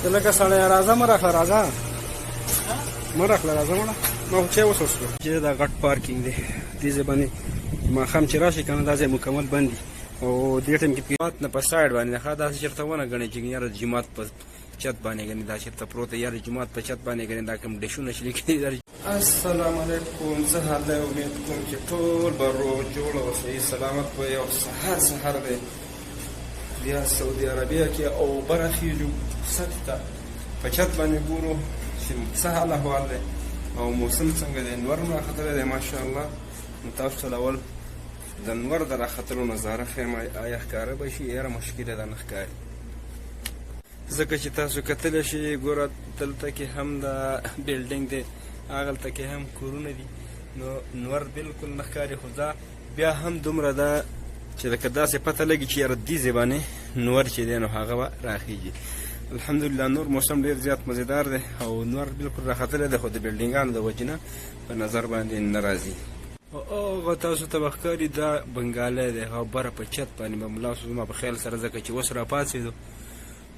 ته لکه سړی راځه مه راخله راځه مه راخله راځه مړه ما خو چای اوس وڅښو چې دا غټ پارکینګ دی دې ځای باندې ماښام چې راشي که نه دا ځای مکمل بند دي او دې ټایم کې جومات نه په سایډ باندې ښه داسې چېرته ونه ګڼې چې یاره جومات په چت باندې ګڼې دا چېرته پروت دی یاره جومات په چت باندې ګڼې دا کوم ډشونه چې لیکلي السلام علیکم څه حال دی امید کوم چې ټول به روغ جوړ او صحیح سلامت به یو سحر دی بیا سعودي عربیه کې او برخیږو سطح ته په چت باندې ګورو چې څه حال احوال دی او موسم څنګه دی نور هم راختلی دی ماشاءالله نو تاسو ته اول د نور د راختلو نظاره ښیم آیا ښکاره به شي یاره مشکله ده نه ښکاري ځکه چې تاسو کتلی شئ ګوره دلته کې هم د بیلډینګ دی هغلته کې هم کورونه دي نو نور بلکل نه ښکاري خو دا بیا هم دومره ده چې لکه داسې پته لګي چې یاره دې ځای باندې نور چې دی نو هغه به راخیږي الحمدلله نور موسم ډېر زیات مزیدار دی او نور بلکل راختلی دی خو د بیلډینګانو د وجې نه په نظر باندې نه راځي هغه تاسو ته به ښکاري دا بنګالی دی هغه بره په چت باندې به ملا زما په خیال سره ځکه چې اوس راپاڅېدو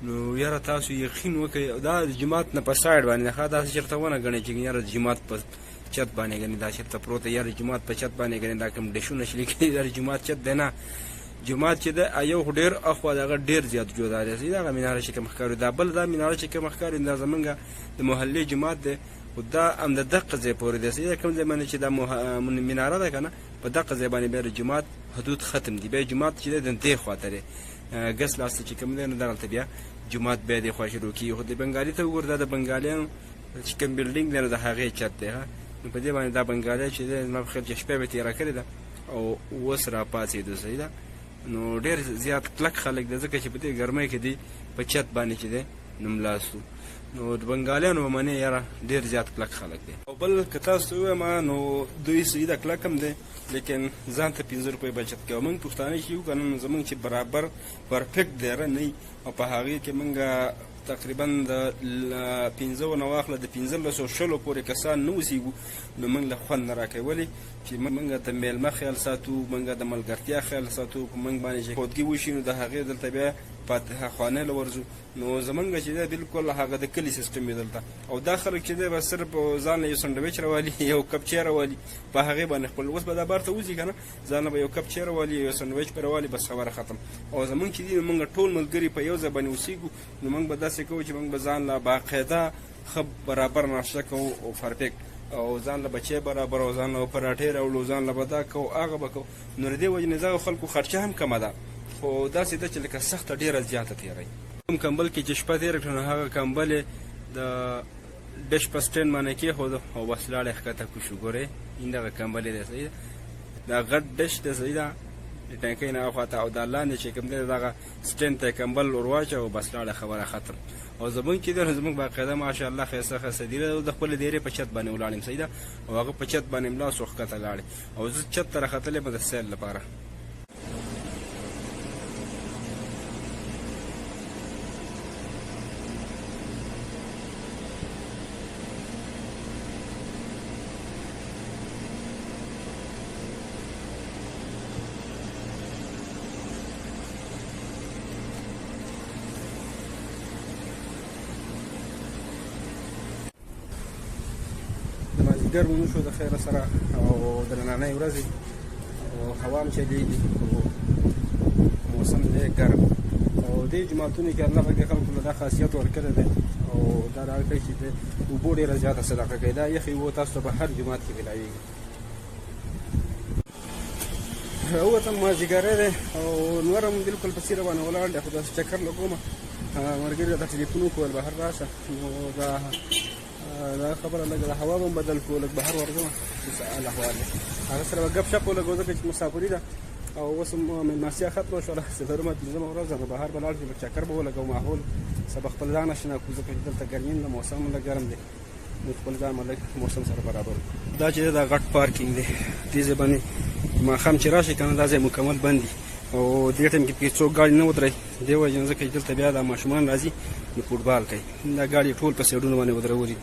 نو یاره تاسو یقین وکړئ دا د جومات نه په سایډ باندې ښه داسې چېرته ونه ګڼئ چې یاره جومات په چت باندې ګڼې دا چېرته پروت دی یاره جومات په چت باندې ګڼې دا کوم ډشونه چې لیکلي یاره جومات چت دی نه جومات چې دی یو خو ډېر اخوا د هغه ډېر زیات جدا دی دغه میناره چې کوم ښکاري دا بل دا میناره چې کوم ښکاري دا زمونږ د محلې جومات دی خو دا هم د دقه ځای پورې دی کوم ځای باندې چې دا میناره ده که نه په دقه ځای باندې بیا د جومات حدود ختم دي بیا جومات چې دی د دې خواته دی ګس لاسته چې کوم دی نو دغلته بیا جومات بیا دې خوا شروع کېږي خو د بنګالي ته وګوره دا د بنګالیانو چې کوم بیلډینګ دی نو د هغې چت دی نو په دې باندې دا بنګالی چې دی زما په خیال چې شپه به تېره کړې ده او اوس راپاڅېدو صحیح ده نو ډېر زیات کلک خلک دی ځکه چې په دې ګرمۍ کې دی په چت باندې چې دی نو ملاستو نو د بنګالیانو به منې یاره ډېر زیات کلک خلک دی او بل که تاسو ته ووایم نو دوی سیده کلک هم دی لیکن ځان ته 15 روپۍ بچت کوي موږ پښتانه چې یو که نه نو زموږ چې برابر پرفیکټ دیره نه وي او په هغې کې موږ تقریبا د 15 نه واخله د 1500 پورې کسان نه اوسېږو نو موږ له خوند نه راکوي ولې چې موږ د میلمه خیال ساتو موږ د ملګرتیا خیال ساتو په موږ باندې چې خودګي وشي نو د هغې دلته بیا فاتحه خوانۍ له ورځو نو زمونږ چې دی بلکل هغه د کلي سیسټم وي دلته او دا خلک چې دی به صرف ځان له یو سنډویچ راوالي یو کپ چای راوالي په هغې باندې خپل اوس به دا بار ته وځي که نه ځان له به یو کپ چای راوالي یو سنډویچ پرې راوالي بس خبره ختم او زمونږ چې دي نو موږ ټول ملګري په یو ځای باندې اوسېږو نو موږ به داسې کوو چې موږ به ځان له باقاعده ښه برابر ناشته کوو او پرفیکټ او ځان له بچی برابر او ځان له پراټې راوړو ځان له به دا کوو هغه به کوو نو د دې وجې نه دغو خلکو خرچه هم کمه ده خو داسې ده چې لکه سخته ډېره زیاته تېروي کوم کمبل کې چې شپه تېره کړه نو هغه کمبل یې د ډش په سټینډ باندې کېښودو او بس لاړې ښکته کوشو ګورې دغه کمبل یې دی صحیح ده دا غټ ډش دی صحیح ده د ټانکۍ نه هاخوا ته او دا لاندې چې کوم دی دغه سټینډ ته یې کمبل ور واچوه بس لاړه خبره ختم او زمونږ چې دی نو زمونږ باقاعده ماشاءالله ښایسته ښایسته دیره د خپلې دیرې په چت باندې ولاړ یم صحیح ده او هغه په چت باندې ملا سو ښکته لاړې او زه چت ته راختلی یم د سیل لپاره مازدیګر مو شو د خیره سره او د نننۍ ورځې او هوا هم چلیږي او موسم دی ګرم او دې جوماتونو کې الله پاک خلکو له دا خاصیت ورکړی دی او دا راغلی کوي چې د اوبو ډېره زیاته صدقه کوي دا یخې اوبه تاسو ته په هر جومات کې میلاویږي راووتم مازدیګری دی او نور هم بلکل په سیره باندې ولاړ دی خو داسې چکر لګومه ملګري راته ټلیفون وکړل بهر راشه نو دا خبره لږه د هوا به هم بدل کړو لږ بهر ورځمه چې څه حال احوال دی هغه سره به ګپ شپ ولګو ځکه چې مسافري ده او اوس هم مېلمستیا ختمه شوله څلورمه پنځمه ورځ ده نو بهر به لاړ شو لږ چکر به ولګو ماحول څه به خپل ځان اشنا کړو ځکه چې دلته ګرمي ده موسم هم لږ ګرم دی نو خپل ځان به لږ موسم سره برابر کړو دا چې دا غټ پارکینګ دی دې ځای باندې ماښام چې راشي که نه دا ځای مکمل بند دي او دې ټایم کې پکې څوک ګاډي نه ودروي دې وجې نه ځکه چې دلته بیا دا ماشومان راځي نو فوټبال کوي دا ګاډي ټول په سایډونو باندې ودرولي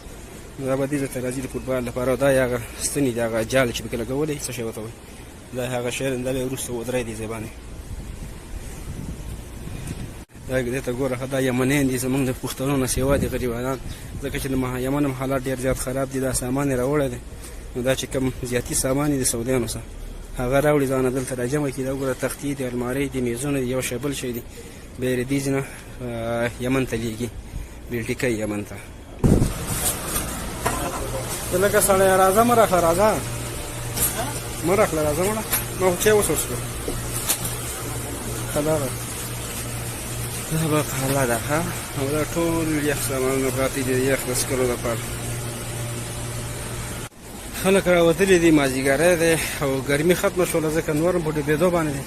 نو دا به دې ځای ته راځي د فوټبال لپاره او دا یې هغه ستنې دي هغه جال چې پکې لګولی څه شی ورته وایي دا هغه شی دا وروسته ودروي دې ځای باندې دا دې ته ګوره دا یمنیان دي زمونږ د پښتنو نه سیوا دي غریبانان ځکه چې د یمن هم حالات ډېر زیات خراب دي دا سامان یې راوړی دی نو دا چې کوم زیاتي سامان یې د سعودیانو څخه هغه راوړي ځانه دلته راجمع کړي دا ګوره تختې دي المارۍ دي میزونه دي یو شی بل شی دي بیا یې ردیځ نه یمن ته لیږي بلټیکۍ یمن ته ته لکه سړی راځه مه راخله راځه مه راخله راځه مړه ما خو چای اوس وڅښو ښه دغه دا به قاله ده ښه او دا ټول یخ سامانونه پراته دي د یخ د څښلو لپاره خلک راوتلي دي مازدیګری دی او ګرمي ختمه شوله ځکه نور هم په ډوبېدو باندې دی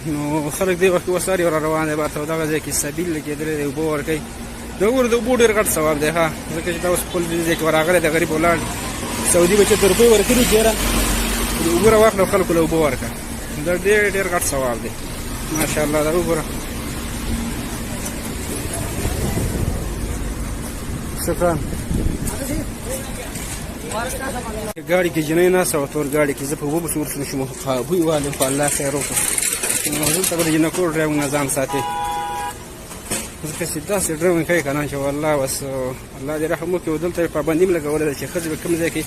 نو خلک دې وخت اوس هر یو را روان دی بهر ته دغه ځای کې سبیل لګېدلی دی اوبه ورکوي د ګوره د اوبو ډېر غټ ثواب دی ښه ځکه چې دا اوس خپل ځای کې ورغلی د غریب ولاړ سعودي به چېرته روپۍ ورکړي ډېره د اوبه راواخله او خلکو له اوبه ورکړه دا ډېر ډېر غټ ثواب دی ماشاءالله دا وګوره شکران ګاډي کې جنۍ ناسته وه تور ګاډي کې زه په اوبو پسې ورسره شوم بوی والم په الله خیر وکړو دلته به د جنکو ډرایونه ځان ساتي ځکه چې داسې ډرایونګ کوي که نه چې والله بس الله دې رحم وکړي او دلته پابندي هم لګولی ده چې ښځې به کوم ځای کې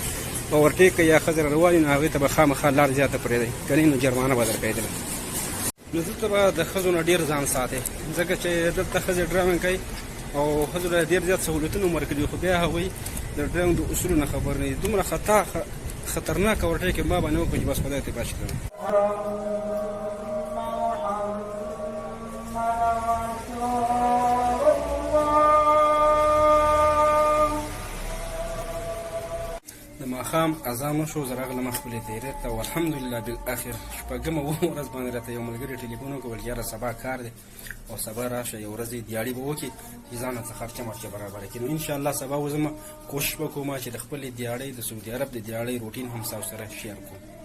اوورټیک کوي یا ښځې را روانې نو هغوی ته به خامخا لار زیاته پرېږدي که نه نو جرمانه به درکوي نو دلته به د ښځو نه ډېر ځان ساتي ځکه چې دلته ښځې ډرایونګ کوي او ښځو له ډېر زیات سهولتونه هم ورکړي خو بیا هغوی د ډرایونګ د اصولو نه خبر نه دي دومره خطرناک اوورټیک ما باندې وکړو چې بس خدای ته بچ کړم د ماښام اذان وشو زه راغلم خپلې تیرې ته او الحمدلله بالآخر شپږمه ورځ باندې راته یو ملګري ټلیفون وکړ ویل یاره سبا کار دی او سبا راشه یو ورځ دیاړي به وکړي چې ځان څه خرچه مرچه برابره کړي نو انشاءالله سبا وځم کوشش به کوم چې د خپلې دیاړۍ د سعودي عرب د دیاړۍ روټین هم ستاسو سره شیر کوم